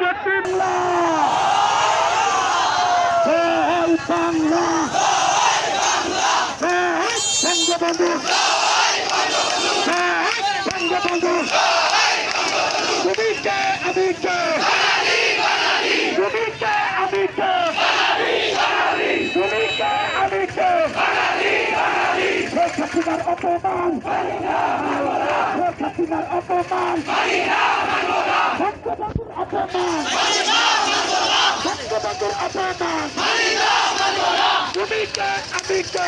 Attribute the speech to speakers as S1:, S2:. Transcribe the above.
S1: বাংলা জয় বাংলা জয় বঙ্গবন্ধু জয় বঙ্গবন্ধু তুমি কে আমি কে তুমি কে আমি কে তুমি কে আমি কে শেখ হাসিনার অপমান শেখ হাসিনার অপমান বঙ্গবন্ধুর অপমান বঙ্গবন্ধুর অপমান তুমি কে আমি কে